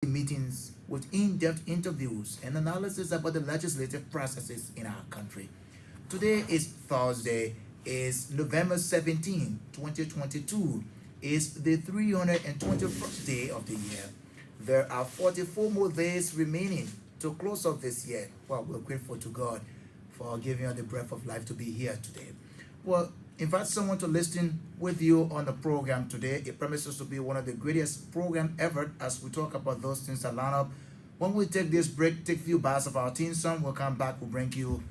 meetings with in-depth interviews and analysis about the legislative processes in our country. Today is Thursday, is November 17, 2022, is the 321st day of the year. There are 44 more days remaining to close off this year. Well, we're grateful to God for giving us the breath of life to be here today. Well, invite someone to listen with you on the program today. It promises to be one of the greatest program ever as we talk about those things that line up. When we take this break, take a few bars of our team song, we'll come back, we'll bring you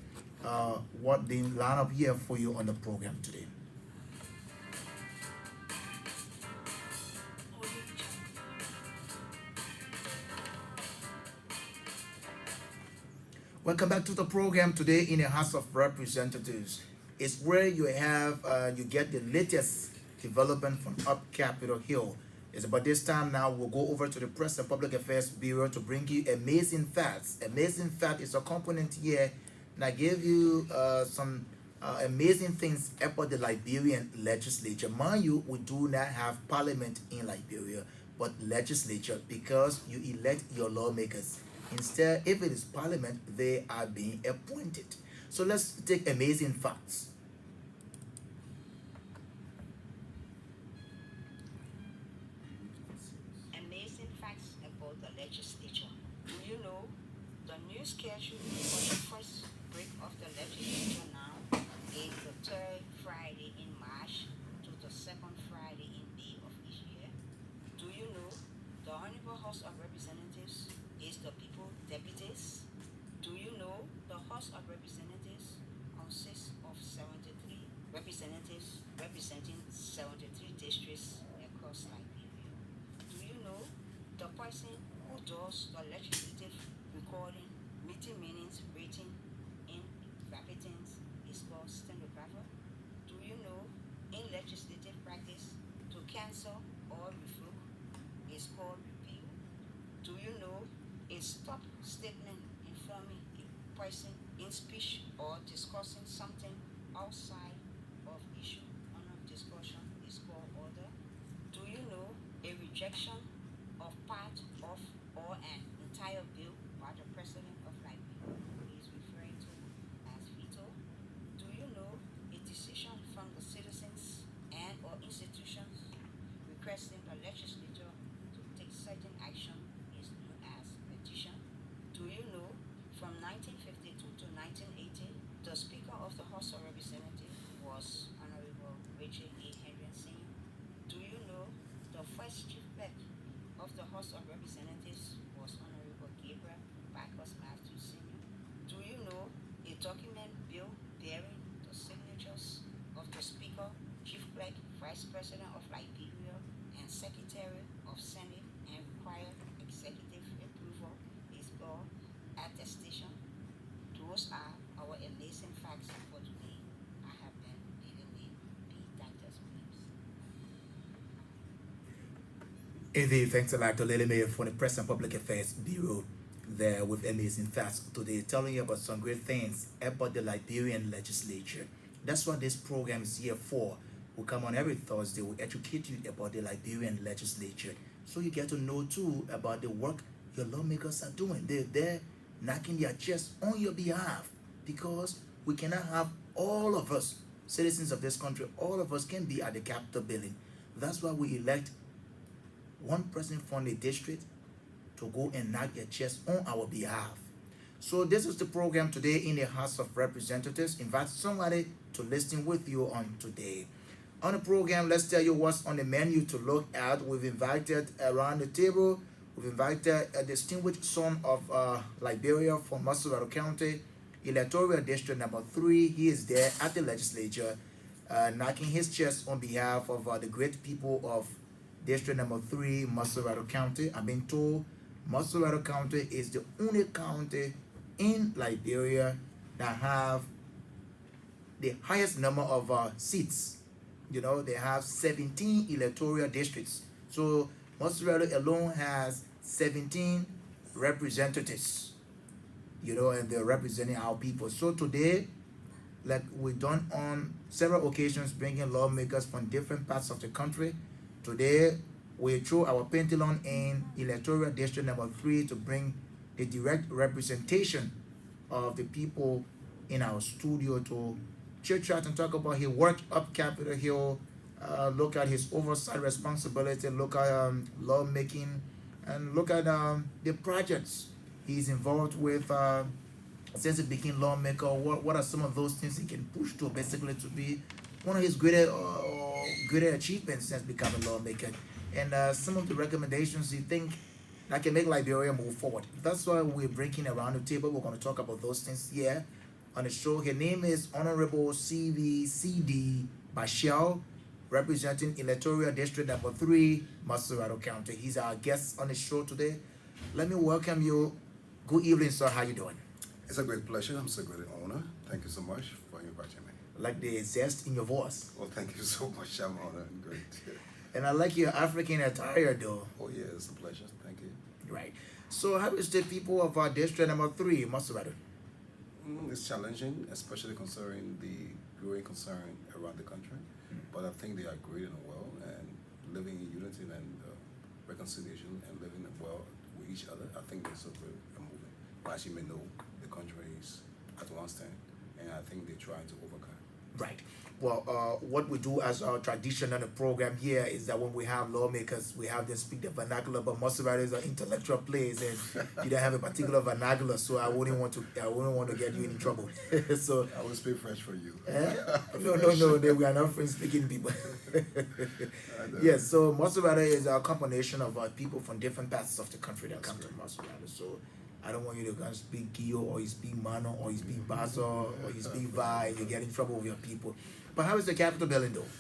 what they line up here for you on the program today. Welcome back to the program today in the House of Representatives. It's where you get the latest development from up Capitol Hill. It's about this time now we'll go over to the Press and Public Affairs Bureau to bring you amazing facts. Amazing fact is a component here that give you some amazing things about the Liberian legislature. Mind you, we do not have parliament in Liberia, but legislature because you elect your lawmakers. Instead, if it is parliament, they are being appointed. So let's take amazing facts. Amazing facts about the legislature. Do you know the new schedule for the first break of the legislature now is the third Friday in March to the second Friday in May of each year? Do you know the Honorable House of Representatives is the people deputies? Do you know the House of Representatives consists of 73 representatives representing 73 districts across Liberia? Do you know the person who does the legislative recording, meeting minutes, rating, in verbatins is called stenographer? Do you know in legislative practice to cancel or revoke is called repeal? Do you know a stop statement informing a person in speech or discussing something outside of issue under discussion is called order? Do you know a rejection of part of or an entire bill by the President of Liberia is referred to as veto? Do you know a decision from the citizens and or institutions requesting the legislature to take certain action is known as petition? Do you know from 1952 to 1980, the Speaker of the House of Representatives was Honorable Richard A. Henderson? Do you know the first chief clerk of the House of Representatives was Honorable Gabriel Bacchus Matthews Sr.? Do you know a document bill bearing the signatures of the Speaker, Chief Clerk, Vice President of Liberia, and Secretary of Senate and required executive approval is called attestation? Those are our amazing facts for today. I have been Leland P. Dr. Williams. Indeed, thanks a lot to Lily Mayor for the Press and Public Affairs Bureau there with amazing facts today, telling you about some great things about the Liberian legislature. That's what this program is here for. We come on every Thursday, we educate you about the Liberian legislature. So you get to know too about the work your lawmakers are doing. They're there knocking their chest on your behalf because we cannot have all of us, citizens of this country, all of us can be at the Capitol building. That's why we elect one person from the district to go and knock their chest on our behalf. So this is the program today in the House of Representatives. Invite somebody to listen with you on today. On the program, let's tell you what's on the menu to look at. We've invited around the table, we've invited a distinguished son of Liberia from Massarauga County, electoral district number 3. He is there at the legislature, knocking his chest on behalf of the great people of district number 3, Massarauga County. I've been told Massarauga County is the only county in Liberia that have the highest number of seats. You know, they have 17 electoral districts. So Massarauga alone has 17 representatives, you know, and they're representing our people. So today, like we've done on several occasions, bringing lawmakers from different parts of the country, today We throw our pendulum in electoral district number 3 to bring the direct representation of the people in our studio to chit chat and talk about his work up Capitol Hill, look at his oversight responsibility, look at lawmaking, and look at the projects he's involved with since he became lawmaker. What are some of those things he can push to basically to be one of his greater achievements since becoming lawmaker, and some of the recommendations you think that can make Liberia move forward. That's why we're bringing around the table. We're going to talk about those things here on the show. Her name is Honorable CVCD Bashel, representing electoral district number 3, Masurado County. He's our guest on the show today. Let me welcome you. Good evening, sir. How you doing? It's a great pleasure. I'm so great honor. Thank you so much for inviting me. Like the zest in your voice. Well, thank you so much. I'm honored and great. And I like your African attire, though. Oh, yeah, it's a pleasure. Thank you. Right. So, how is the people of our district number 3, Masurado? It's challenging, especially considering the growing concern around the country. But I think they are great and well and living in unity and reconciliation and living well with each other. I think they're so great and moving. But as you may know, the country is at one stand, and I think they're trying to overcome. Right. Well, what we do as our tradition on the program here is that when we have lawmakers, we have them speak the vernacular. But most of it is an intellectual place, and you don't have a particular vernacular, so I wouldn't want to get you in trouble. So I will speak French for you. no, we are not French speaking people. Yes, so Masurado is a combination of people from different parts of the country that come to Masurado. So I don't want you to go and speak Gio or you speak Mano or you speak Baso or you speak Vi and you get in trouble with your people. But how is the Capitol building though?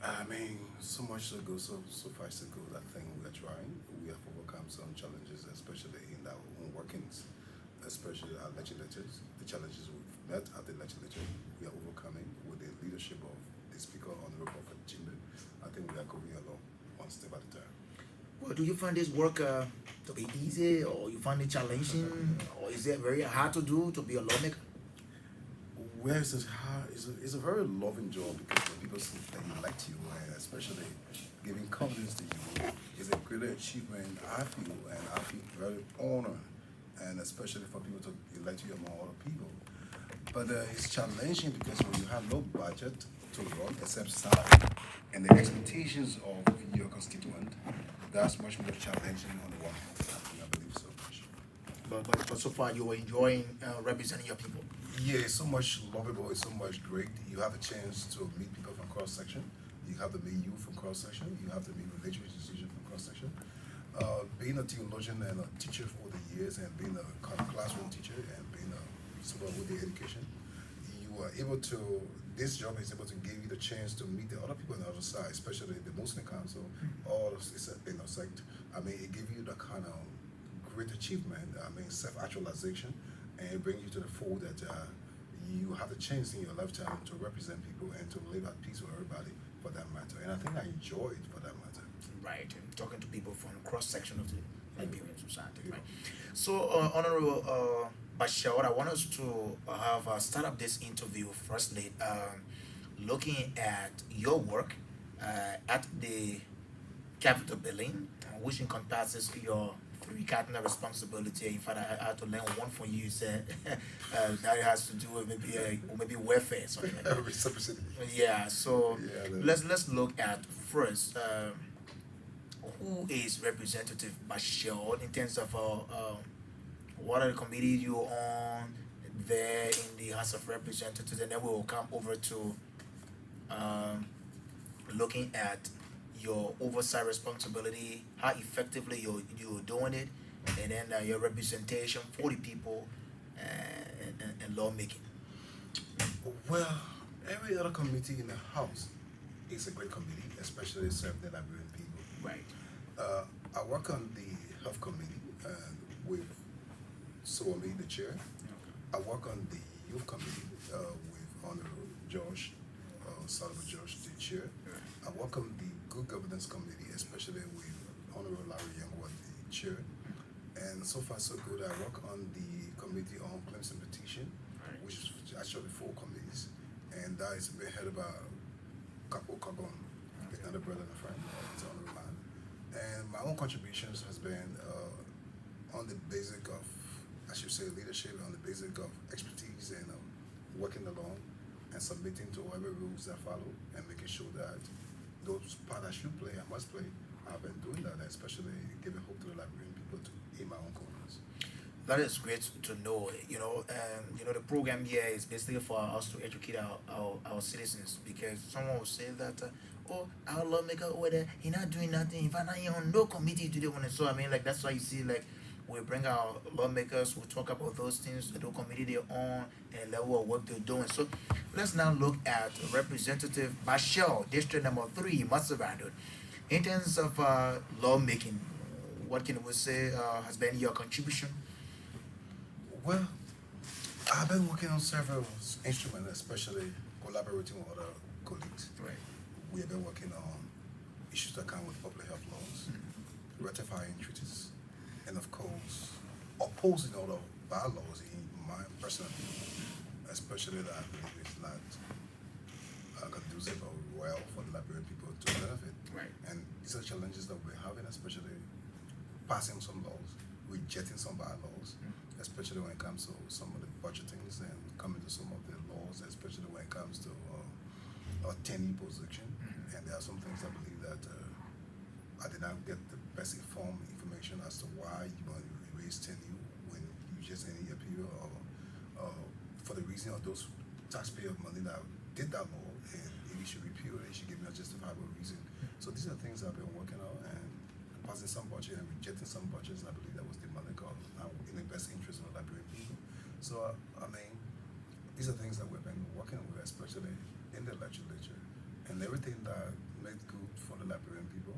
I mean, so much to go, so far so good. I think we are trying. We have overcome some challenges, especially in our own workings, especially our legislators. The challenges we've met at the legislature, we are overcoming with the leadership of the Speaker, Honorable Jimbe. I think we are going along one step at a time. Well, do you find this work to be easy or you find it challenging or is it very hard to do to be a lawmaker? Well, it's a very loving job because when people see that you elect you, and especially giving confidence to you, is a great achievement. I feel very honored, and especially for people to elect you among other people. But it's challenging because when you have no budget to run except salary and the expectations of your constituent, that's much more challenging on the one hand. I believe so much. But so far you are enjoying representing your people. Yeah, it's so much lovable, it's so much great. You have a chance to meet people from cross section. You have to meet you from cross section. You have to meet religious institutions from cross section. Being a theologian and a teacher for the years, and being a classroom teacher and being someone with the education, you are able to. This job is able to give you the chance to meet the other people on the other side, especially the Muslim Council, or sect. I mean, it gives you the kind of great achievement. I mean, self-actualization, and it brings you to the fold that you have the chance in your lifetime to represent people and to live at peace with everybody for that matter. And I think I enjoy it for that matter. Right, and talking to people from cross section of the Liberian society. Right. So, Honorable Bashir, I want us to have start up this interview firstly, looking at your work at the Capitol building, which encompasses your 3 cardinal responsibility. In fact, I had to learn one from you. Said that has to do with maybe welfare, something like that. Reciprocity. Yeah. So Yeah, let's look at first who is Representative Bashir in terms of what are the committees you're on there in the House of Representatives, and then we will come over to looking at your oversight responsibility, how effectively you're doing it, and then your representation for the people and lawmaking. Well, every other committee in the House is a great committee, especially serving the Liberian people. Right. I work on the Health Committee with Suomi, the chair. I work on the Youth Committee with Honorable Josh, Solomon Josh, the chair. I work on the Good Governance Committee, especially with Honorable Larry Youngwood, the chair. And so far so good. I work on the Committee on Claims and Petition, which is actually 4 committees. And that is being headed by Kapo Kagon, another brother and a friend, it's honorable man. And my own contributions has been on the basic of, I should say, leadership, on the basic of expertise and working along and submitting to whatever rules that follow and making sure that those part I should play, I must play. I've been doing that, especially giving hope to the Liberian people to in my own corners. That is great to know. The program here is basically for us to educate our citizens, because someone will say that, oh, our lawmaker over there, he not doing nothing. If I not here on no committee today, when so I mean, like that's why you see, like we bring our lawmakers, we talk about those things, the committee they're on, and the level of work they're doing. So let's now look at Representative Bashir, District Number 3, Matsabando. In terms of lawmaking, what can we say has been your contribution? Well, I've been working on several instruments, especially collaborating with other colleagues. Right. We have been working on issues that come with public health laws, ratifying treaties, and of course, opposing all the bylaws in my personal view, especially that I believe is not conducive or well for the Liberian people to benefit. Right. And these are challenges that we're having, especially passing some laws, rejecting some bylaws, especially when it comes to some of the budgetings and coming to some of the laws, especially when it comes to our 10 position. And there are some things I believe that I did not get the best informed information as to why you want to raise 10 when you just any appeal or for the reason of those taxpayer money that did that law, and if you should repeal it, you should give me a justifiable reason. So these are things I've been working on, and passing some budget and rejecting some budgets. I believe that was the money called in the best interest of the Liberian people. So I mean, these are things that we've been working with, especially in the legislature, and everything that made good for the Liberian people.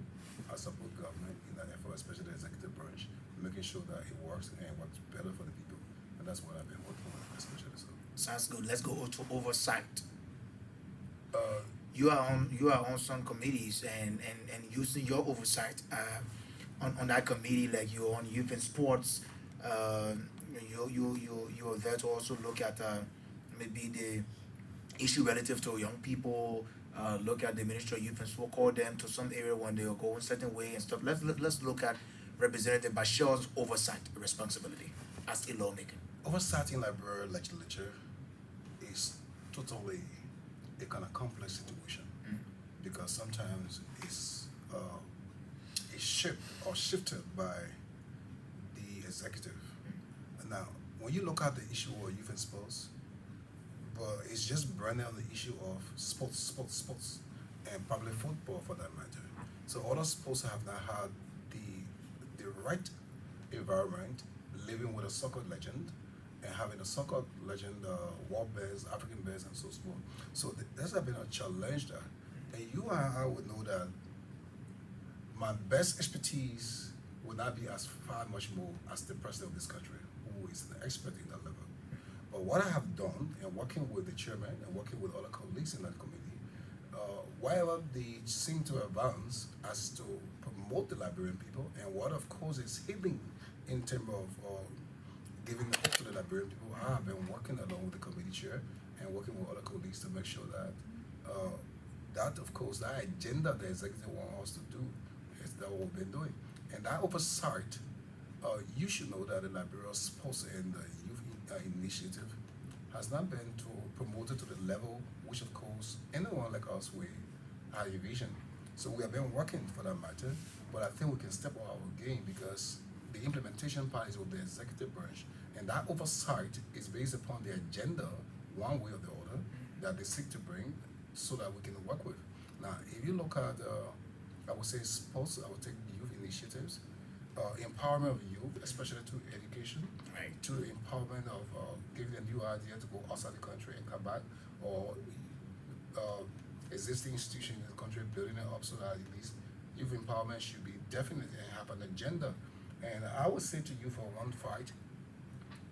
I support government in that effort, especially the executive branch, making sure that it works and it works better for the people. And that's what I've been working with, especially so. Sounds good. Let's go to oversight. Uh, You are on some committees, and using your oversight on that committee, like you're on youth and sports. You're there to also look at maybe the issue relative to young people. Look at the Ministry of Youth and Sport, call them to some area when they're going certain way and stuff. Let's look at Representative Bashir's oversight responsibility as a lawmaker. Oversight in Liberia legislature is totally a kind of complex situation because sometimes it's shaped or shifted by the executive. Now, when you look at the issue of youth and sports, but it's just branded on the issue of sports, and probably football for that matter. So other sports have not had the right environment, living with a soccer legend, and having a soccer legend, world bears, African bears, and so forth. So there's been a challenge there, and you and I would know that my best expertise would not be as far much more as the president of this country, who is an expert in that level. But what I have done, and working with the chairman and working with other colleagues in that committee, wherever they seem to advance as to promote the Liberian people, and what of course is hidden in terms of giving hope to the Liberian people, I have been working along with the committee chair and working with other colleagues to make sure that that of course that agenda the executive wants us to do is that what we've been doing. And that oversight, you should know that the Liberia Sports and the Youth Initiative has not been promoted to the level which of course anyone like us we have a vision. So we have been working for that matter, but I think we can step up our game because the implementation part is with the executive branch, and that oversight is based upon the agenda, one way or the other, that they seek to bring so that we can work with. Now, if you look at, I would say sports, I would take youth initiatives, empowerment of youth, especially to education, Right. to the empowerment of giving a new idea to go outside the country and come back, or existing institutions in the country building it up so that at least youth empowerment should be definite and have an agenda. And I would say to you for one fight,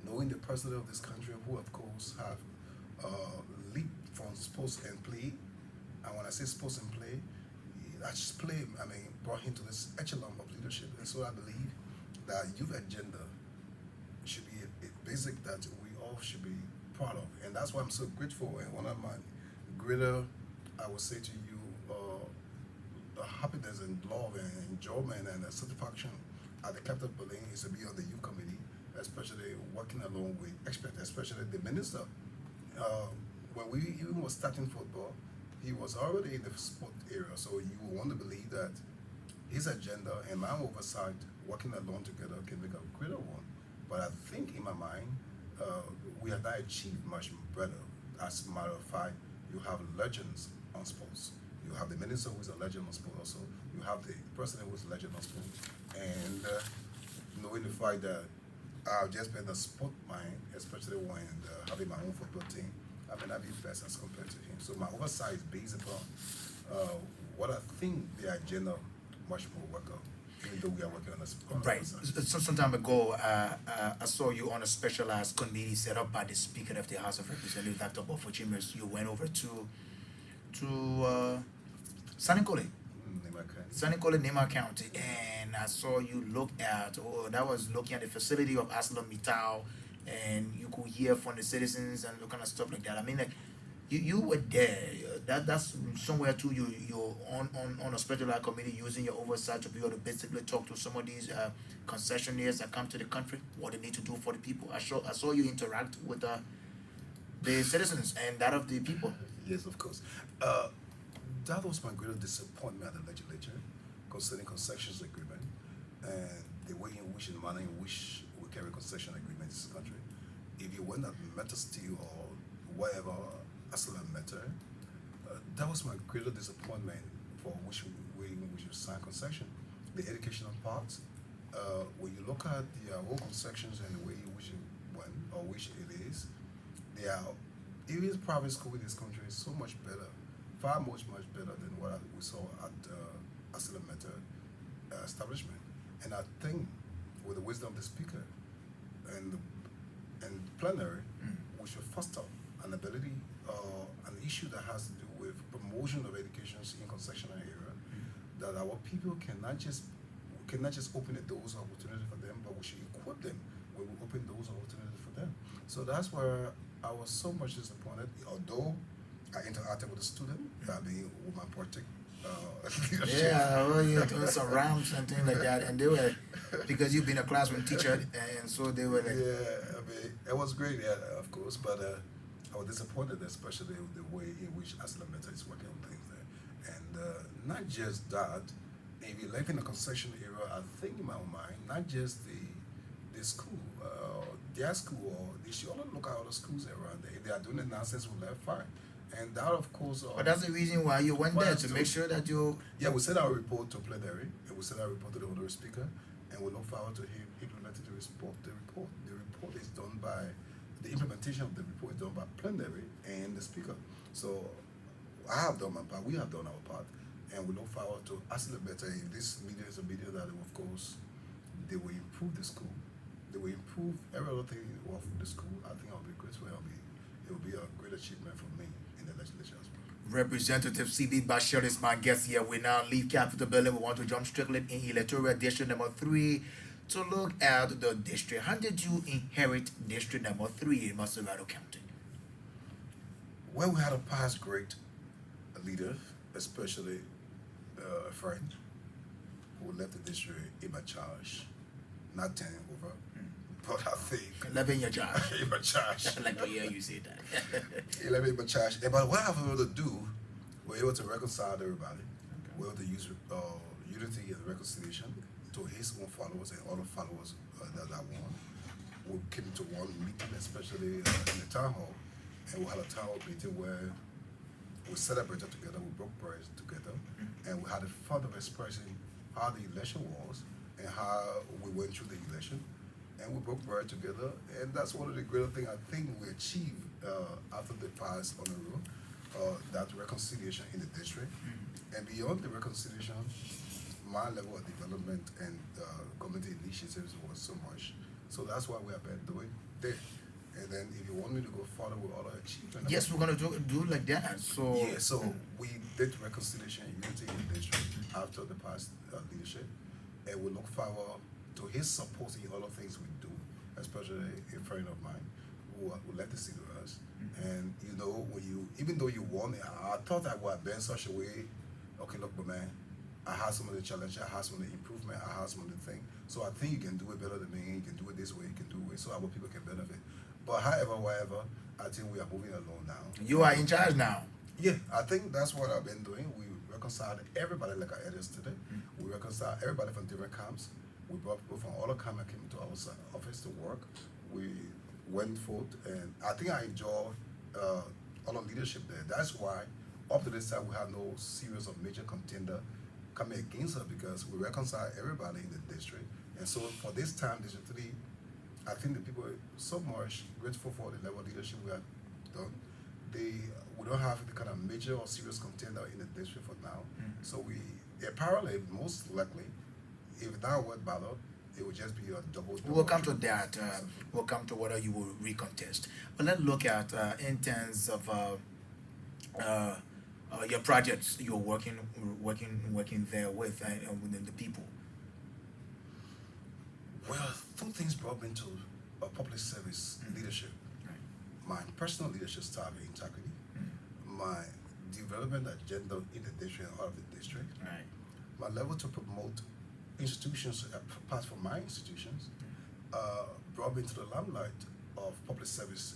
knowing the president of this country, who of course have leaped from sports and play, and when I say sports and play, that's play, I mean, brought him to this echelon of leadership. And so I believe that youth agenda should be a basic that we all should be proud of. And that's why I'm so grateful. And one of my greater, I would say to you, happiness and love and enjoyment and satisfaction at the capital building is to be on the youth committee, especially working along with experts, especially the minister. Uh, when we even was starting football, he was already in the sport area, so you will want to believe that his agenda and my oversight working along together can make a greater one. But I think in my mind, we have not achieved much better. As a matter of fact, you have legends on sports. You have the minister who is a legend on sports also. You have the president who is a legend on sports. And knowing the fact that I've just been a sport mind, especially when having my own football team, I may not be best as compared to him. So my oversight is based upon what I think the agenda much more work out, even though we are working on a Right. oversight. So some time ago, I saw you on a specialized committee set up by the Speaker of the House of Representatives, Dr. Bofo Chambers. You went over to Sanikole, Sanikole, Nema County, and I saw you look at. Oh, that was looking at the facility of Aslam Mittal, and you could hear from the citizens and kind of stuff like that. I mean, like you were there. That's somewhere too. You're on a specialized committee using your oversight to be able to basically talk to some of these concessionaires that come to the country, what they need to do for the people. I saw you interact with the citizens and that of the people. Yes, of course. Uh, that was my greatest disappointment at the legislature concerning concessions agreement and the way in which, in manner in which we carry concession agreements in this country. If you went at Meta Steel or whatever, Aslam Meta, that was my greatest disappointment for which way in which you sign concession. The educational part, when you look at the whole concessions and the way in which it went or which it is, they are even private school in this country is so much better, far much better than what we saw at Aslam Meta establishment. And I think with the wisdom of the speaker and plenary, we should foster an ability an issue that has to do with promotion of education in concessional area, that our people cannot just open the doors of opportunity for them, but we should equip them when we open doors of opportunity for them. So that's where I was so much disappointed, although I interacted with the student, I mean with my project leadership. Yeah, well, you're doing some rounds and things like that, and they were because you've been a classroom teacher, and so they were like, Yeah, I mean, it was great, yeah, of course, but I was disappointed, especially with the way in which Aslam Meta is working on things there. And not just that, if you live in a concession area, I think in my own mind, not just the school, their school, or they should also look at other schools around there. If they are doing the nonsense with left, fine. And that, of course, but that's the reason why you went Why there not to do- make sure that you. yeah, we sent our report to plenary, and we sent our report to the honorary speaker, and we look forward to him implementing the report. The report is done by the implementation of the report is done by plenary and the speaker. So I have done my part. We have done our part, and we look forward to asking better. If this media is a media that, of course, they will improve the school. They will improve every other thing of the school. I think I'll be grateful. It will be a great achievement for me in the legislature as well. Representative CB Bashir is my guest here. We now leave Capitol Building. We want to jump strictly in electoral district number 3 to look at the district. How did you inherit district number 3 in Maserado County? Well, we had a past great leader, especially a friend who left the district in my charge, not 10 over, but I think 11 year job. in my charge. I like to hear you say that. 11 in my charge. But what I was able to do, we're able to reconcile everybody. We're able to use unity and reconciliation to his own followers and other followers that I want. We came to one meeting, especially in the town hall, and we had a town hall meeting where we celebrated together, we broke bread together, and we had a fun of expressing how the election was and how we went through the election, and we broke bread together, and that's one of the greater things I think we achieved after the pass on the road, that reconciliation in the district, and beyond the reconciliation, my level of development and community initiatives was so much. So that's why we are been doing there. And then if you want me to go further with other achievements. Yes, we're gonna do like that. So Yeah, so we did reconciliation and unity in the district after the past leadership. And we look forward to his support in other things we do, especially a friend of mine who let the see to us. And when you, even though you won, I thought I would have been such a way, okay, look, but man, I have some of the challenge, I have some of the improvement, I have some of the thing. So I think you can do it better than me. You can do it this way. You can do it so our people can benefit. But however, whatever, I think we are moving along now. You are in charge now. Yeah, I think that's what I've been doing. We reconciled everybody like I edits today. We reconciled everybody from different camps. We brought people from all the camps that came to our office to work. We went forth, and I think I enjoy all the leadership there. That's why up to this time we have no series of major contender coming against us because we reconcile everybody in the district. And so for this time, District 3, I think the people are so much grateful for the level of leadership we have done. We don't have the kind of major or serious contender in the district for now. So we apparently most likely, if that word ballot, it will just be a double. We'll come to that. We'll come to whether you will recontest. But let's look at in terms of your projects you're working there with and within the people. Well, two things brought me to public service leadership. Right. My personal leadership style of integrity, my development agenda in the district and out of the district, Right. my level to promote institutions apart from my institutions, brought me to the limelight of public service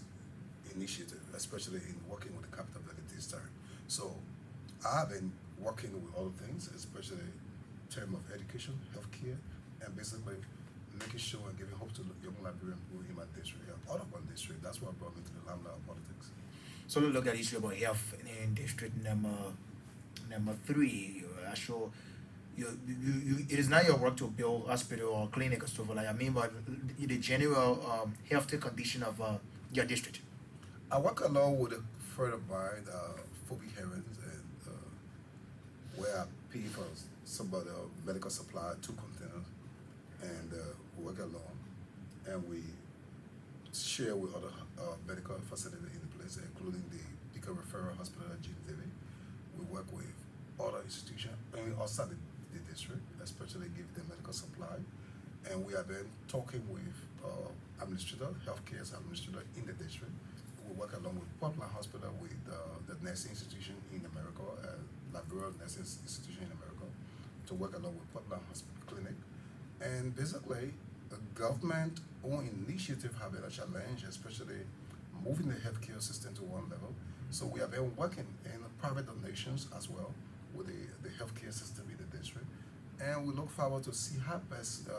initiative, especially in working with the capital valley this time. So I've been working with all things, especially in terms of education, healthcare, and basically making sure and giving hope to the young Liberian people in my district and out of my district. That's what brought me to the limelight of politics. So let's look at issue about health in district number 3. I sure it is not your work to build hospital or clinic or stuff like I mean, but the general health condition of your district. I work along with a friend of mine, Phoebe Haynes, and where I pay for some of the medical supply, 2 containers, and we work along, and we share with other medical facilities in the place, including the Pico Referral Hospital at Jim David. We work with other institutions outside the district, especially give them medical supply, and we have been talking with administrator, healthcare administrator in the district. We work along with Portland Hospital, with the nursing institution in America, Liberia Nursing Institution in America, to work along with Portland Hospital Clinic. And basically, the government-owned initiative have been a challenge, especially moving the healthcare system to one level. So we have been working in private donations as well with the healthcare system in the district. And we look forward to see how best,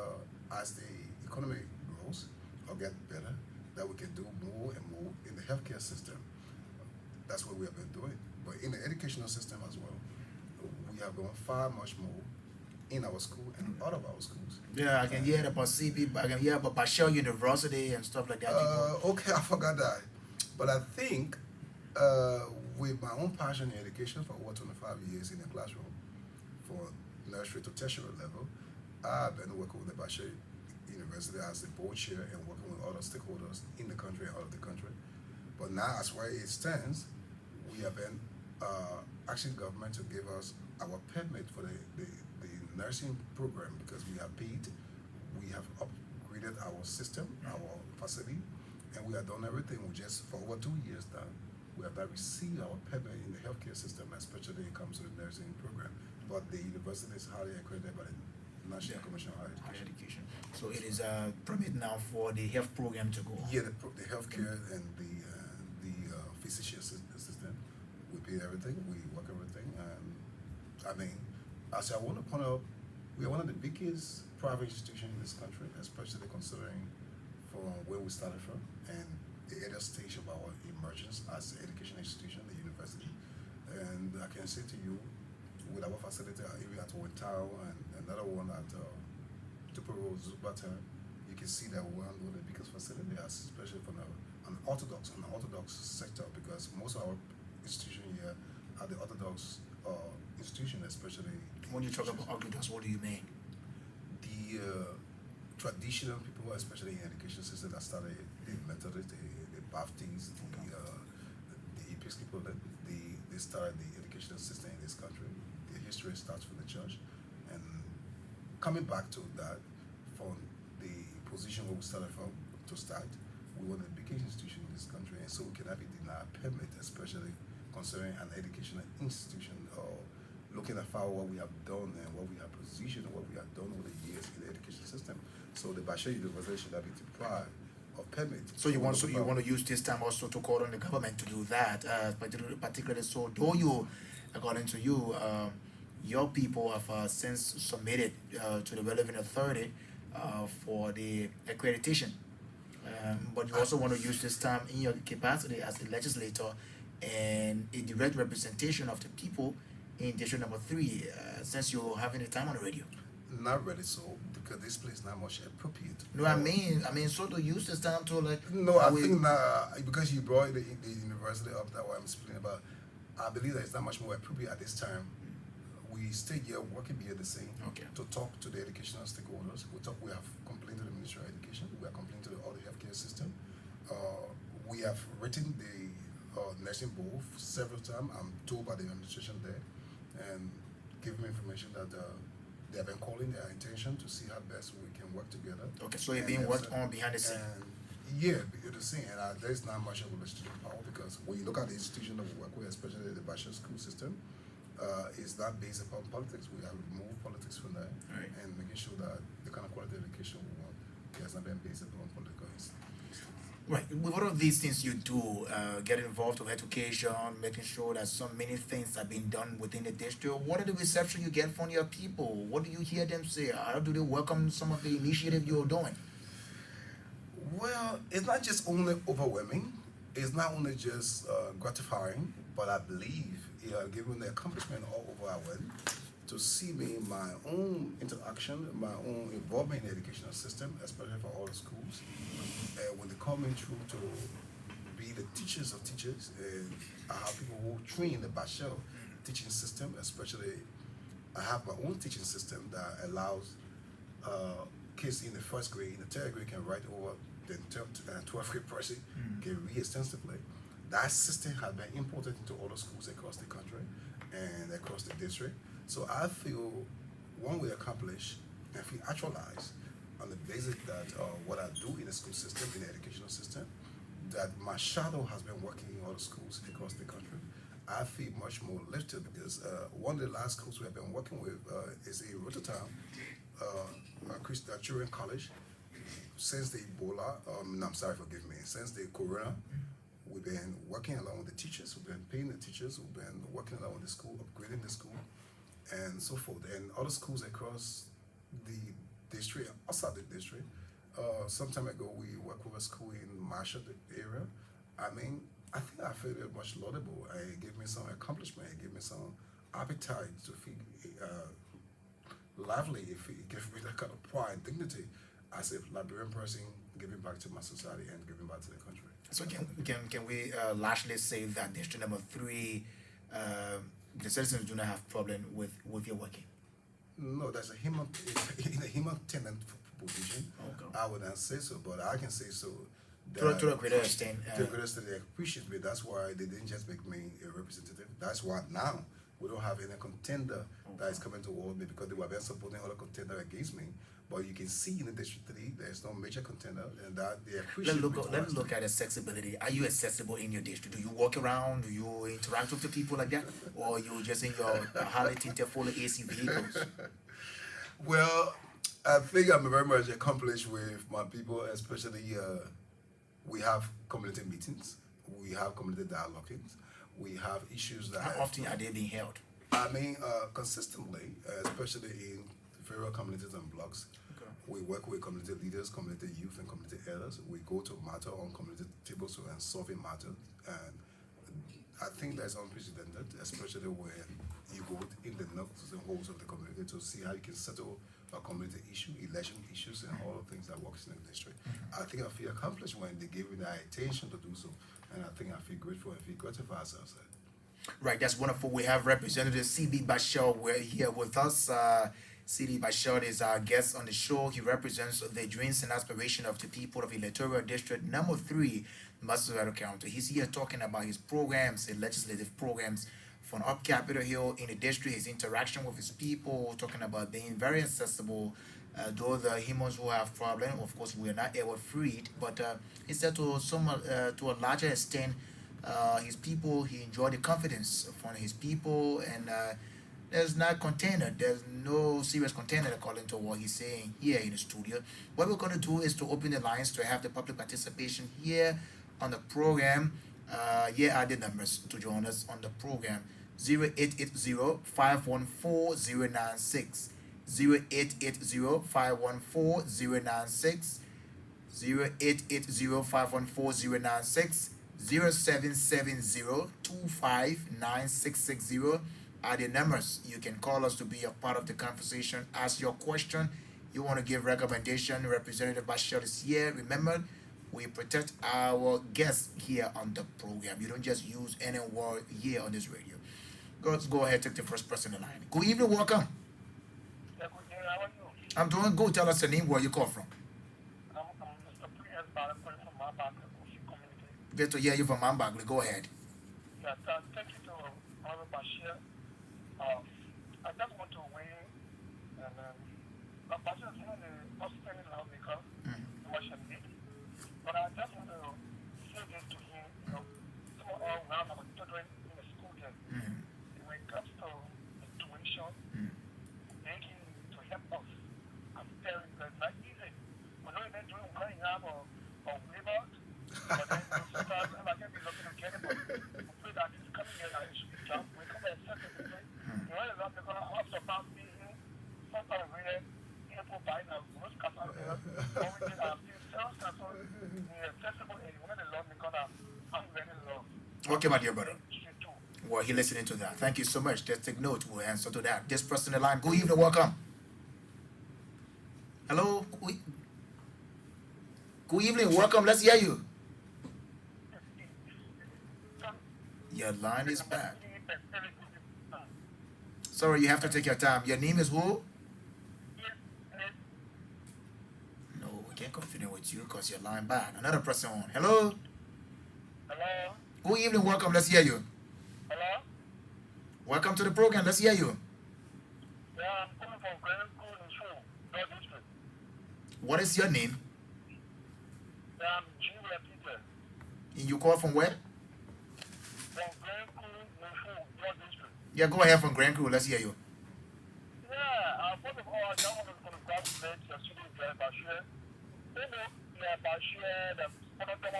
as the economy grows or get better, that we can do more and more in the healthcare system. That's what we have been doing. But in the educational system as well, we have gone far much more in our school and out of our schools. Yeah, I can hear about CB, I can hear about Bashar University and stuff like that. Okay, I forgot that. But I think with my own passion in education for over 25 years in the classroom, for nursery to tertiary level, I've been working with the Bashar University as the board chair and working with other stakeholders in the country and out of the country. But now, as where it stands, we have been asking government to give us our permit for the nursing program because we have paid, we have upgraded our system, our facility, and we have done everything. We just, for over 2 years now, we have not received our permit in the healthcare system, especially when it comes to the nursing program. But the university is highly accredited by the National Commission on Higher Higher Education. education. So it is a permit now for the health program to go on. Yeah, the healthcare and the physician assistant, we pay everything, we work everything, and I mean, as I want to point out, we are one of the biggest private institutions in this country, especially considering from where we started from and the earlier stage of our emergence as an education institution, the university. And I can say to you, with our facility, even at one town and another one at Tupelo Zubata, you can see that we're one of the biggest facilities, especially from an orthodox sector, because most of our institutions here are the orthodox institution, especially. When you talk about Orthodox, what do you mean? The traditional people, especially in the education system, that started the Methodists, the Baptists, the Episcopal, they started the educational system in this country. The history starts from the church, and coming back to that, from the position where we started from to start, we were the biggest institution in this country, and so we cannot be denied permit, especially concerning an educational institution or looking at what we have done and what we have positioned and what we have done over the years in the education system. So the Bashir University should not be deprived of permit. So you want to use this time also to call on the government to do that, particularly so though you, according to you, your people have since submitted to the relevant authority for the accreditation. But you also want to use this time in your capacity as a legislator and a direct representation of the people in district number three, since you're having a time on the radio. Not really so, because this place is not much appropriate. No, I mean, so to use this time to like. No, I we- think that because you brought the university up, that what I'm speaking about, I believe that it's not much more appropriate at this time. We stay here working behind the scene Okay. to talk to the educational stakeholders. We have complained to the Ministry of Education. We have complained to all the healthcare system. We have written the nursing board several times. I'm told by the administration there, and give me information that they have been calling their intention to see how best we can work together. Okay, so you're And being there's worked a- on behind the scene. And yeah, the same. And there's not much of a legislative power because when you look at the institution that we work with, especially the bachelor school system, it's not based upon politics. We have removed politics from there Right. and making sure that the kind of quality education we want has not been based upon political instances. Right. With all of these things you do, get involved with education, making sure that so many things are being done within the district. What are the reception you get from your people? What do you hear them say? How do they welcome some of the initiative you're doing? Well, it's not just only overwhelming. It's not only just gratifying, but I believe given the accomplishment all over our way, to see me, my own interaction, my own involvement in the educational system, especially for all the schools, when they come in through to be the teachers of teachers, and I have people who train the Bashel teaching system, especially I have my own teaching system that allows kids in the first grade, in the third grade can write over the 12th grade person, can read extensively. That system has been imported into all the schools across the country and across the district. So I feel one we accomplish and if we actualize on the basis that what I do in the school system, in the educational system, that my shadow has been working in all the schools across the country. I feel much more lifted because one of the last schools we have been working with is in Rotterdam, Christian Children College. Since the Ebola, no, I'm sorry, forgive me, since the Corona, we've been working along with the teachers, we've been paying the teachers, we've been working along with the school, upgrading the school, and so forth. And other schools across the district, outside the district, some time ago we worked with a school in Marshall area. I mean, I think I feel very much laudable. It gave me some accomplishment, it gave me some appetite to feel lively, if it gave me that kind of pride and dignity as a Liberian person giving back to my society and giving back to the country. So can we largely say that district number three, the citizens do not have problem with your working? No, that's a human in a human tenant position. Okay. I would not say so, but I can say so. To a greater extent. To a greater extent, they appreciate me. That's why they didn't just make me a representative. That's why now we don't have any contender that is coming toward me because they were been supporting other contender against me. But you can see in the district 3, there's no major contender, and that they appreciate me. Let's look at accessibility. Are you accessible in your district? Do you walk around? Do you interact with the people like that? Or you just in your highly tinted full AC vehicles? Well, I think I'm very much accomplished with my people, especially we have community meetings, we have community dialogues, we have issues that How often are they being held? I mean, consistently, especially in various communities and blocks. Okay. We work with community leaders, community youth, and community elders. We go to matter on community tables and solving matters. And I think that's unprecedented, especially when you go in the nooks and holes of the community to see how you can settle a community issue, election issues, and all the things that works in the district. I think I feel accomplished when they give me the attention to do so. And I think I feel grateful and feel gratified as I said. Right, that's wonderful. We have Representative C.B. Bashir. We're here with us. C.D. Bashir is our guest on the show. He represents the dreams and aspirations of the people of electoral district number 3, Massachusetts County. He's here talking about his programs, his legislative programs from up Capitol Hill in the district, his interaction with his people, talking about being very accessible. Though the humans who have problems, of course, we are not ever freed, but he said to a larger extent, his people, he enjoyed the confidence from his people, and There's not container. There's no serious container according to what he's saying here in the studio. What we're going to do is to open the lines to have the public participation here on the program. Here are the numbers to join us on the program: 0880 514 096, 0880 514 096, 0880 514 096, 0770 are the numbers. You can call us to be a part of the conversation, ask your question. You want to give recommendation, Representative Bashir is here. Remember, we protect our guests here on the program. You don't just use any word here on this radio. Let's go ahead, take the first person in line. Good evening, welcome. Yeah, good day. How are you? I'm doing good. Tell us the name, where you call from. I'm Mr. P.S. Barrett calling from my back community. Good to hear you from Mambagli. Go ahead. Yeah, thank you to Honorable Bashir. I just want to weigh in, and Bashir is not an outstanding lawmaker Mm. in Washington, D.C. But I just want to say this to him, some of all around our children in the school year. Mm. When it comes to the tuition, Mm. making to help us, I'm very good. Not easy. We know they're doing one job or labor, but then sometimes I can be looking to get it, but we pray that it's coming here and it should be done. We come and set it and say, you know, it's not because I have to pass me in, sometimes we have people buying a most customer there, or we get still sales customer accessible and one of the law because I'm very low. Okay, my dear brother. Well, he listening to that. Thank you so much. Just take note. We'll answer to that. This person in the line. Good evening. Welcome. Hello. Good evening. Welcome. Let's hear you. Your line is bad. Sorry, you have to take your time. Your name is who? No, we can't continue with you because your line bad. Another person on. Hello. Hello? Good evening. Welcome. Let's hear you. Hello? Welcome to the program. Let's hear you. Yeah, I'm calling from Grand School in Seoul, North District. What is your name? Yeah, I'm Julia Peter. And you call from where? From Grand School in Seoul, North District. Yeah, go ahead from Grand Crew. Let's hear you. Yeah, first of all, I just want to congratulate your student Bashir. You know, yeah, Bashir, the we have people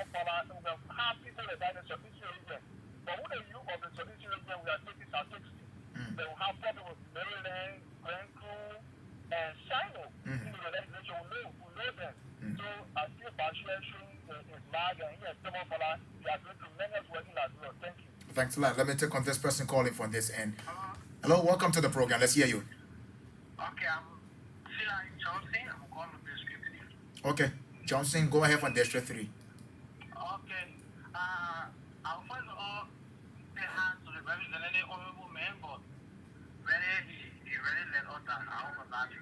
that are in the Sufficient region. But when the youth of the Sufficient region, we are taking statistics. They will have problem with Maryland, Grand Crew, and Shiloh. You know, the legislature will know them. So I feel Bashir showing his flag and he has come up for that. They are doing tremendous work in that world. Thank you. Thanks a lot. Let me take on this person calling from this end. Hello, welcome to the program. Let's hear you. Okay, I'm Sheila Johnson. I'm calling from District 3. Okay, Johnson, go ahead from District 3. Okay. I'll first of all say hi to the representative honorable member. He really let us down. I hope about it.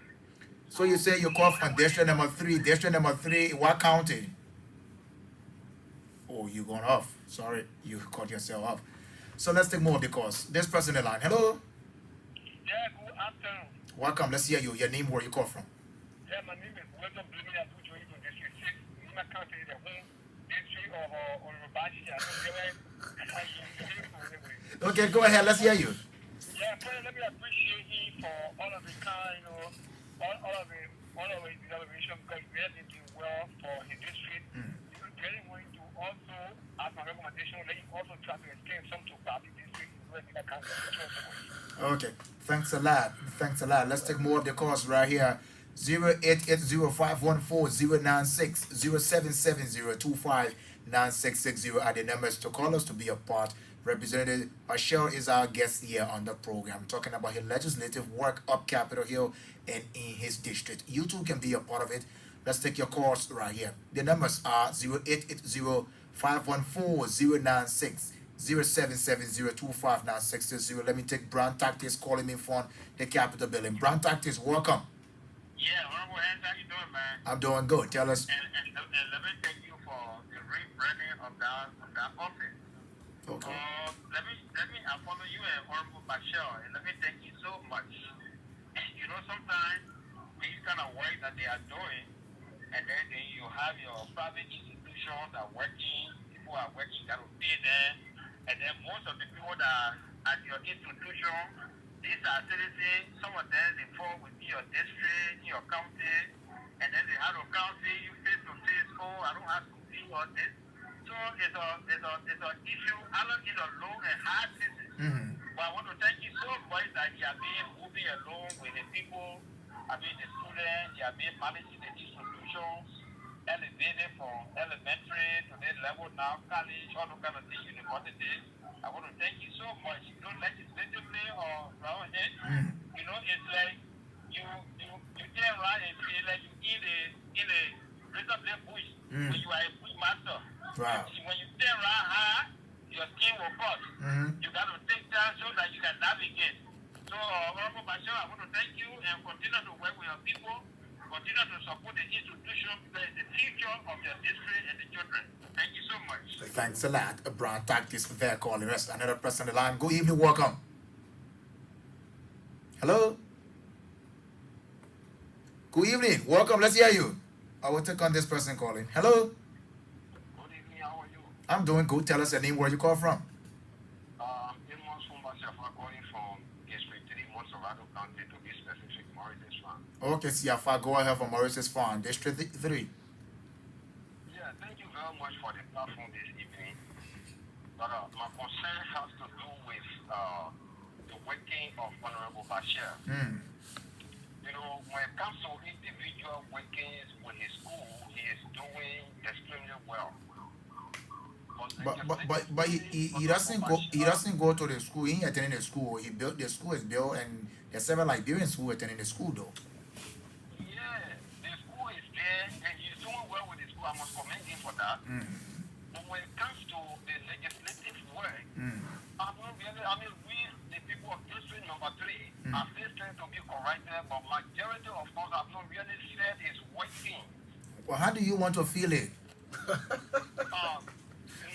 So you say you call from District number 3. District number 3, what county? Oh, you gone off. Sorry, you caught yourself off. So let's take more of the calls. This person in line. Hello. Yeah, good afternoon. Welcome. Let's hear you. Your name, where you call from. Yeah, my name is Wilson Blooming Abujo from District 6. Lima County, the home district of Orobashi. I don't know Okay, go ahead. Let's hear you. Yeah, first, let me appreciate him for all of the kind, all of his evaluation because he really did well for his district. He was very willing to also, as my recommendation, let him also try to extend some to Bobby district in that county. Okay, thanks a lot. Thanks a lot. Let's take more of the calls right here. 0880-514-096, 0770-259660 are the numbers to call us to be a part. Representative Bashir is our guest here on the program, talking about his legislative work up Capitol Hill and in his district. You too can be a part of it. Let's take your calls right here. The numbers are 0880-514-096, 0770-259660. Let me take Brown Tactics calling me from the Capitol building. Brown Tactics, welcome. Yeah, Honorable Haynes, how you doing, man? I'm doing good. Tell us. And let me thank you for the rebranding of that office. Okay. Let me I follow you and Honorable Bashir, and let me thank you so much. You know, sometimes these kind of work that they are doing, and then you have your private institutions that are working, people are working, that will pay them, and then most of the people that are at your institution, These are citizens, some of them they fall within your district, your county, and then they have to counsel you face to face. Oh, I don't have to see all this. So it's an issue. I don't need a low and hard business. Mm-hmm. But I want to thank you so much that you have been moving along with the people, I mean the students, you have been managing the institutions, elevated from elementary to this level now, college, all those kind of things, university. I want to thank you so much. You know, legislatively or around here, Mm. you know, it's like you turn around and feel like you in a razor blade bush Mm. when you are a bush master. Wow. When you turn around hard, your skin will cut. Mm-hmm. You got to take time so that you can navigate. So, Honorable Bashir, I want to thank you and continue to work with your people, continue to support the institution because it's the future of your district and the children. Thank you so much. Thanks a lot, Brown Tactics, for their call. The rest, another person on the line. Good evening, welcome. Hello? Good evening, welcome, let's hear you. I will take on this person calling. Hello? Good evening, how are you? I'm doing good. Tell us your name, where you call from. I'm Amos Fumbashafa calling from District 3, Monserrato County, to be specific, Mauritius Farm. Okay, Siafa, go ahead from Mauritius Farm, District 3. Yeah, thank you very much for the platform this evening. But my concern has to do with the working of Honorable Bashir. Mm. You know, when it comes to individual workings with his school, he is doing extremely well. But he doesn't go to the school. He ain't attending the school. He built the school is built, and there's several Liberians who attending the school though. Yeah, the school is there, and he's doing well with the school. I must commend him for that. Mm. But when it comes to the legislative work, Mm. we, the people of District Number 3, are still trying to be corrected, but majority of us have not really said it's working. Well, how do you want to feel it?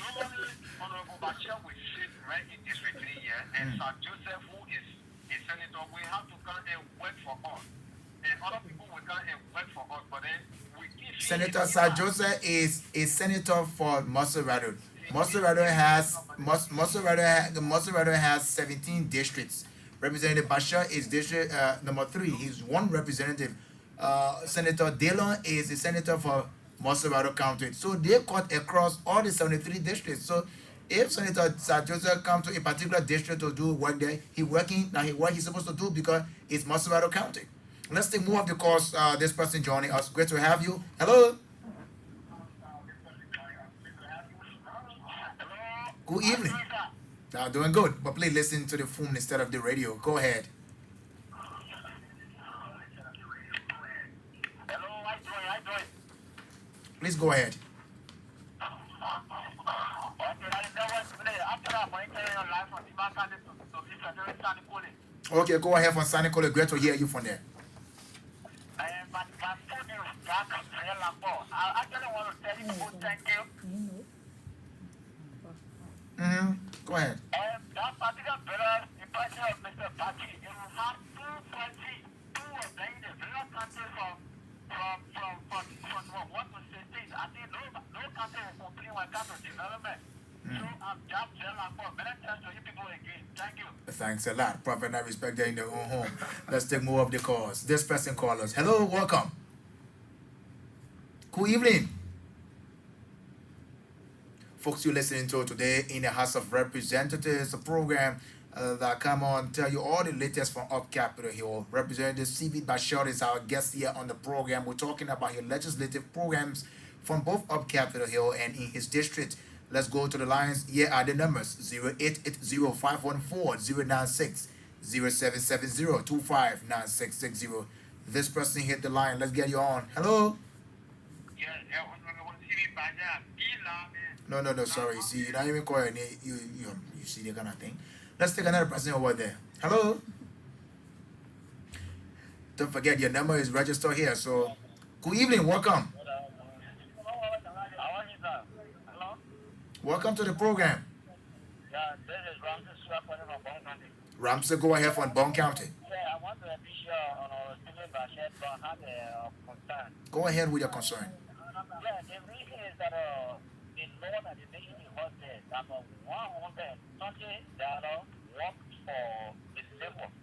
Normally, Honorable Bashir will sit right in District 3 here, and Sir Joseph, who is a senator, will have to come and work for us. And other people will come and work for us, but then we keep Senator Sir Joseph is a senator for Monserrato. Monserrato has 17 districts. Representative Bashir is district number 3. He's one representative. Senator Dillon is a senator for Monserrato County. So they cut across all the 73 districts. So if Senator Sir Joseph comes to a particular district to do work there, what he's supposed to do because it's Monserrato County. Let's take more of the calls. This person joining us. Great to have you. Hello. Good evening. Doing good, but please listen to the phone instead of the radio. Go ahead. Hello, how you doing? Please go ahead. Okay, go ahead from Sani Kole. Great to hear you from there. I actually want to tell you thank you. Mm-hmm. Go ahead. That particular brother, the person of Mr. Baki, you have two parties, two of them in the various countries from what to say things. I think no country will complain when it comes to development. So I'm just telling for many thanks to you people again. Thank you. Thanks a lot. Prophet, I respect that in their own home. Let's take more of the calls. This person call us. Hello, welcome. Good evening. Folks, you're listening to today in the House of Representatives, a program that come on tell you all the latest from up Capitol Hill. Representative C.B. Bashir is our guest here on the program. We're talking about your legislative programs from both up Capitol Hill and in his district. Let's go to the lines. Here are the numbers: 0880-514-096, 0770-259660. This person hit the line. Let's get you on. Hello? No, sorry. See, you're not even calling it. You see the kind of thing. Let's take another person over there. Hello? Don't forget, your number is registered here. So, good evening. Welcome. Welcome to the program. Yeah, this is Ramsey Swapper from Bong County. Ramsey, go ahead from Bong County. Yeah, I want to be sure on our student Bashir don't have a concern. Go ahead with your concern. Yeah, the reason is that the law that the nation is hosted, that $120 work for the labor.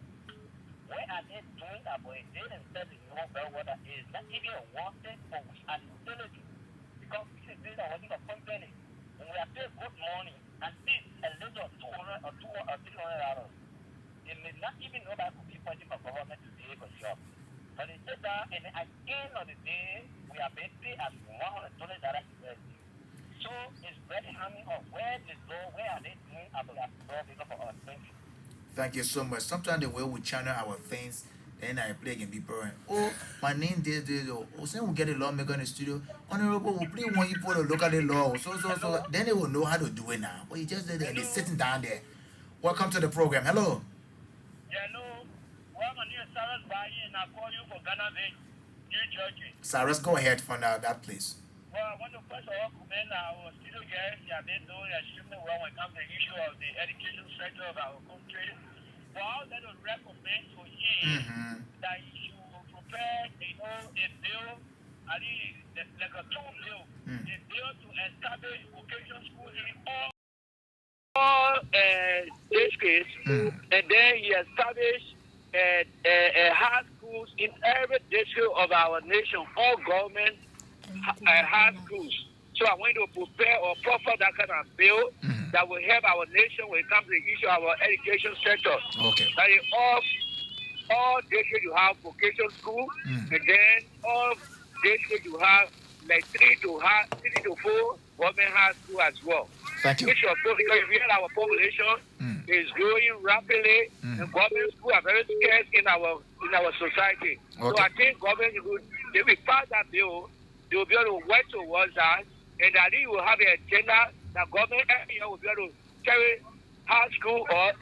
a day themselves, you know very well that it is not even wanted for we are utility. Because this is this are working for company. And we are paid good money and this a little 200 or 200 or $300. They may not even know that could be pointing for government to pay for job. But they said that and at the end of the day we are being paid as $100 So it's very harming of where the law, where are they doing about that law because of our thinking. Thank you so much. Sometimes the way we channel our things, then I play can be boring. Oh, my name this. Oh, say we get a lawmaker in the studio. Honorable, we play one you for the local law. So. Then they will know how to do it now. But you just did it and they're sitting down there. Welcome to the program. Hello. Yeah, no. Well, my name is Sarah's buying and I call you for Ghana Bay, New Jersey. Cyrus, go ahead for now that place. Well, I want to first of all commend our studio guests. They have been doing extremely well when it comes to the issue of the education sector of our country. But I would like to recommend to him that he should prepare, a bill, I think like a two bill, a bill to establish vocational schools in all districts, and then he established high schools in every district of our nation, all government high schools. So I want to prepare or proffer that kind of bill that will help our nation when it comes to the issue of our education sector. Okay. That is all districts you have vocational school, and then all districts you have like 3 to 4 government high school as well. Thank you. Which of course, because we have our population is growing rapidly, and government schools are very scarce in our society. Okay. So I think government they will pass that bill. They will be able to work towards that, and I think we will have an agenda that government every year will be able to carry high school or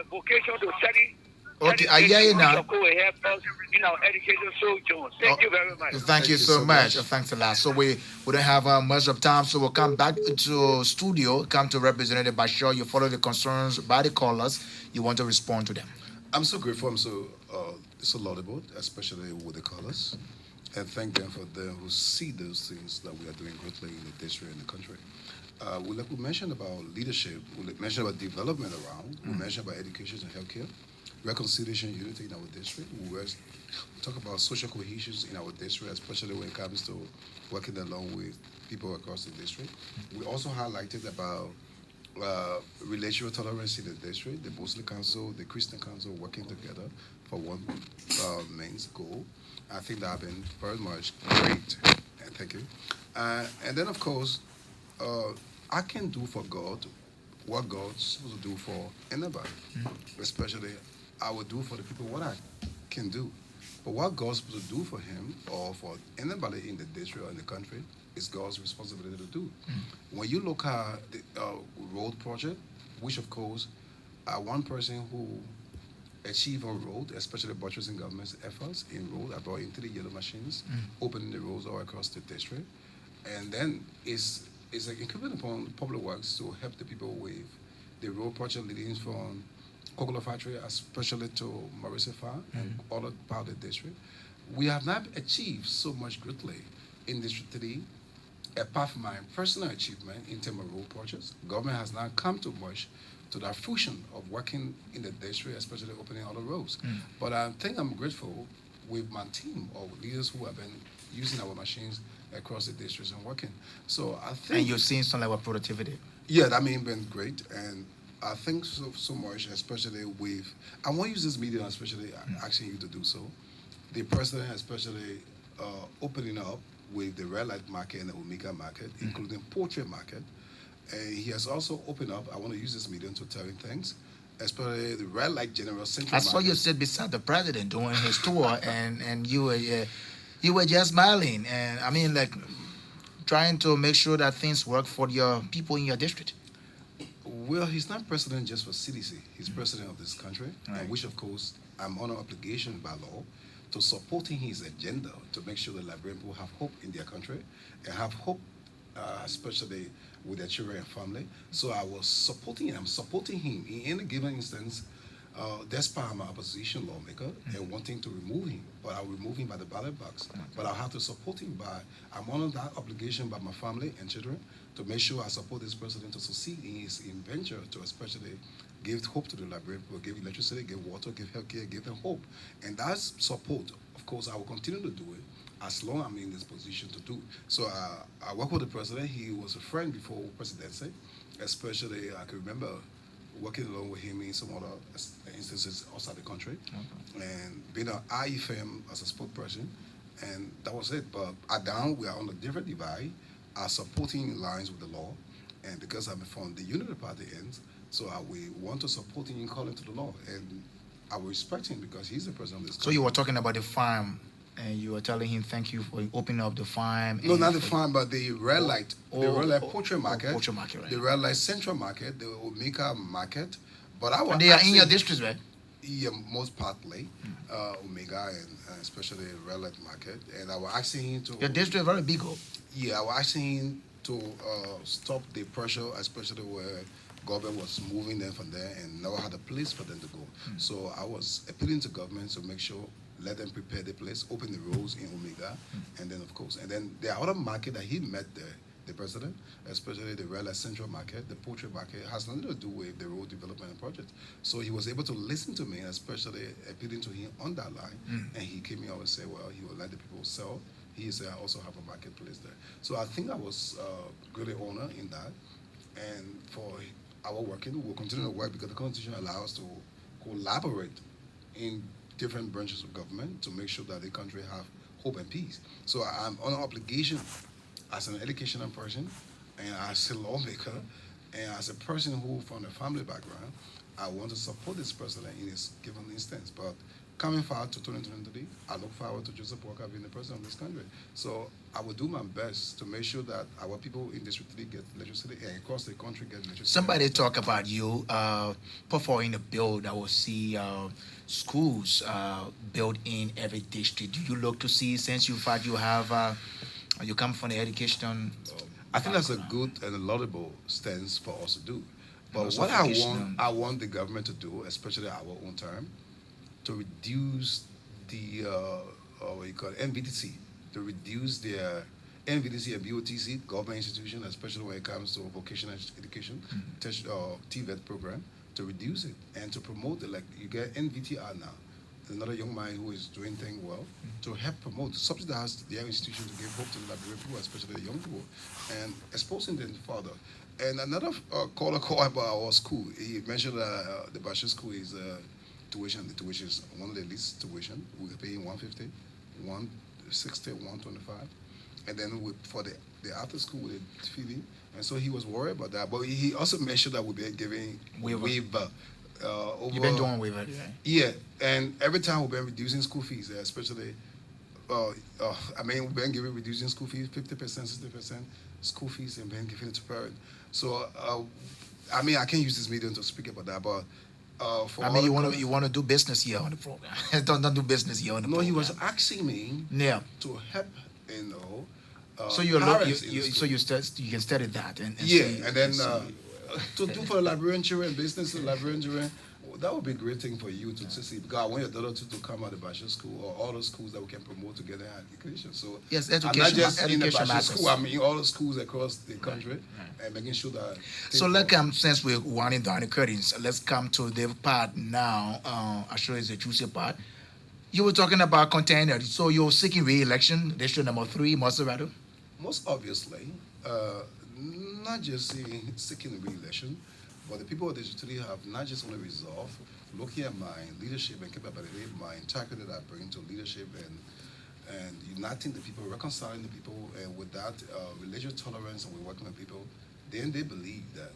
vocation to study. Okay, I hear you now. Will help us in our education sojourn. Thank you very much. Thank you so much. Thanks a lot. So we don't have much of time, so we'll come back to studio, come to Representative Bashir. You follow the concerns by the callers. You want to respond to them. I'm so grateful. I'm so laudable, especially with the callers, and thank them for them who see those things that we are doing greatly in the district and the country. We mentioned about leadership. We mentioned about development around. We mentioned about education and healthcare, reconciliation, unity in our district. We talk about social cohesion in our district, especially when it comes to working along with people across the district. We also highlighted about relational tolerance in the district, the Muslim Council, the Christian Council working together for one main goal. I think that have been very much great. Thank you. And then, of course, I can do for God what God's supposed to do for anybody. Especially, I will do for the people what I can do. But what God's supposed to do for him or for anybody in the district or in the country is God's responsibility to do. When you look at the road project, which of course, one person who achieved a road, especially buttressing government's efforts in road, I brought in 3 yellow machines, opening the roads all across the district. And then it's like incumbent upon public works to help the people with the road project leading from Cocoa Factory, especially to Morrissey Farm and other part of the district. We have not achieved so much greatly in District 3, apart from my personal achievement in terms of road projects. Government has not come too much to that fusion of working in the district, especially opening other roads. But I think I'm grateful with my team of leaders who have been using our machines across the districts and working. So I think... And you're seeing some level of productivity. Yeah, that mean been great. And I think so much, especially with... I want to use this medium, especially asking you to do so. The president, especially opening up with the red light market and the Omega market, including portrait market. And he has also opened up, I want to use this medium to tell him things, especially the red light general central I saw you sit beside the president during his tour, and you were just smiling, and I mean, like, trying to make sure that things work for your people in your district. Well, he's not president just for CDC. He's president of this country, and which, of course, I'm on an obligation by law to supporting his agenda to make sure that Liberian people have hope in their country and have hope, especially with their children and family. So I was supporting him. I'm supporting him in any given instance. Despite I'm an opposition lawmaker and wanting to remove him, but I'll remove him by the ballot box. But I'll have to support him by, I'm under that obligation by my family and children to make sure I support this president to succeed in his venture to especially give hope to the Liberian people, give electricity, give water, give healthcare, give them hope. And that support of course, I will continue to do it as long as I'm in this position to do. So I work with the president. He was a friend before presidency, especially I can remember working along with him in some other instances outside the country, and being an IFM as a spokesperson, and that was it. But at down, we are on a different divide, are supporting in lines with the law, and because I'm from the Unity Party end, so we want to support him in calling to the law, and I will respect him because he's the president of this So you country. were talking about the farm, and you were telling him thank you for opening up the farm. No, and not the for- farm, but the red light, the red light poultry market, Poultry market, right? the red light central market, the Omega market. But I was And they are in your asking- district, right? Yeah, most partly, Omega and especially red light market. And I was asking him to. Your district is very big. Oh. Yeah, I was asking him to stop the pressure, especially where government was moving them from there and never had a place for them to go. So I was appealing to government to make sure, let them prepare the place, open the roads in Omega, and then of course, and then the other market that he met there, the president, especially the Red Light Central Market, the poultry market, has nothing to do with the road development project. So he was able to listen to me, especially appealing to him on that line, and he came here and said, well, he will let the people sell. He said, I also have a marketplace there. So I think I was greatly honored in that, and for our working, we'll continue to work because the Constitution allows us to collaborate in different branches of government to make sure that the country have hope and peace. So I'm on an obligation as an educational person and as a lawmaker and as a person who from a family background, I want to support this president in this given instance. But coming forward to 2023, I look forward to Joseph Walker being the president of this country. So I will do my best to make sure that our people in District 3 get electricity and across the country get electricity. Somebody talk about you put forward in a bill that will see schools built in every district. Do you look to see, since you thought you have you come from the education? I think that's a good and a laudable stance for us to do. But also what vocational. I want the government to do, especially our own term, to reduce the what you call it, NVDC, to reduce their NVDC and BOTC government institution, especially when it comes to vocational education, TVET program, to reduce it and to promote it. Like you get NVTR now, another young man who is doing things well, to help promote, subsidize their institution to give hope to the Liberian people, especially the young people, and exposing them further. And another caller called about our school. He mentioned the Bashir school is tuition. The tuition is one of the least tuition. We're paying 150, 160, 125. And then for the after school with the feeding. And so he was worried about that. But he also mentioned that we'll be giving waiver. Over, You've been doing waiver, right? yeah, and every time we've been reducing school fees, especially, we've been giving reducing school fees 50%, 60% school fees, and been giving it to parents. So, I can't use this medium to speak about that, but for I mean, other you want to do business here on the program. don't do business here on the no, program. he was asking me Yeah. to help, you know. So you're look, parents in the so school. you can study that and Yeah, see, and then see. to do for the Liberian children, business in Liberian children, well, that would be a great thing for you to see. Because I want your daughter to come out of the Bashir school or all the schools that we can promote together in education. So Yes, I'm not education. just in the Education Bashir matters. school. I mean all the schools across the country and making sure that. So since we're winding down the curtains, let's come to the part now. I'm sure it's a juicy part. You were talking about contender. So you're seeking re-election, district number 3, Maserati. Most obviously, not just seeking re-election, but the people of the city have not just only resolved, looking at my leadership and capability, my integrity that I bring to leadership and uniting the people, reconciling the people, and with that religious tolerance, and we're working with people, then they believe that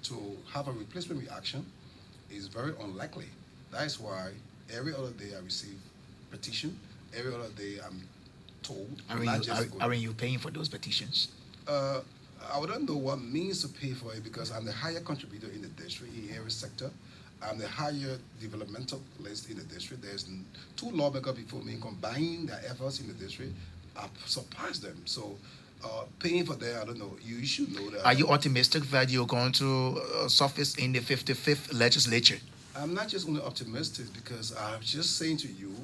to have a replacement reaction is very unlikely. That is why every other day I receive petition, every other day I'm told. Are you paying for those petitions? I don't know what means to pay for it because I'm the higher contributor in the district in every sector. I'm the higher developmental list in the district. There's 2 lawmakers before me combining their efforts in the district. I've surpassed them. So paying for that, I don't know. You should know that. Are you optimistic that you're going to surface in the 55th legislature? I'm not just only optimistic because I'm just saying to you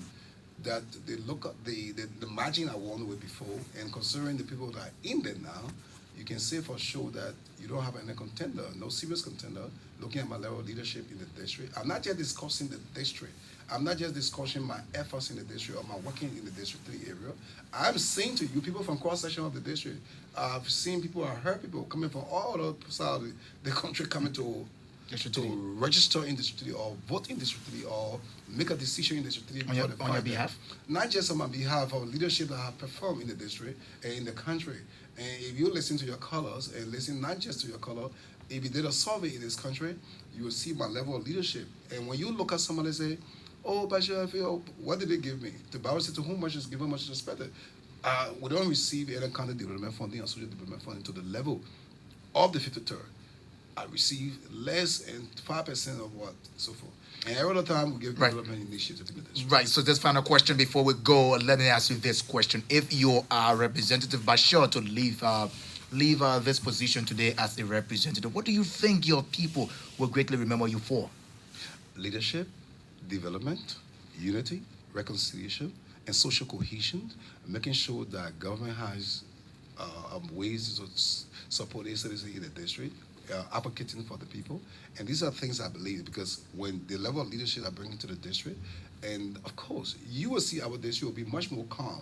that they look at the margin I won with before, and considering the people that are in there now, you can say for sure that you don't have any contender, no serious contender, looking at my level of leadership in the district. I'm not just discussing the district. I'm not just discussing my efforts in the district or my working in the District 3 area. I'm saying to you, people from cross section of the district, I've seen people, I heard people coming from all the sides of the country coming District to 3. register in District 3 or vote in District 3 or make a decision in District 3 On your, for the on your fact that- behalf? Not just on my behalf of leadership that have performed in the district and in the country. And if you listen to your colors and listen not just to your color, if you did a survey in this country, you will see my level of leadership. And when you look at somebody and say, oh, Bashir, I feel, what did they give me? The Bible said, to whom much is given, much is expected. We don't receive any kind of development funding or social development funding to the level of the 53rd. I receive less than 5% of what, so forth. And every other time we give Right. development initiatives in the district. Right. So this final question before we go, let me ask you this question: if you are Representative Bashir to leave this position today as a representative, what do you think your people will greatly remember you for? Leadership, development, unity, reconciliation, and social cohesion, making sure that government has ways to support its citizens in the district, advocating for the people. And these are things I believe because when the level of leadership I bring into the district, and of course, you will see our district will be much more calm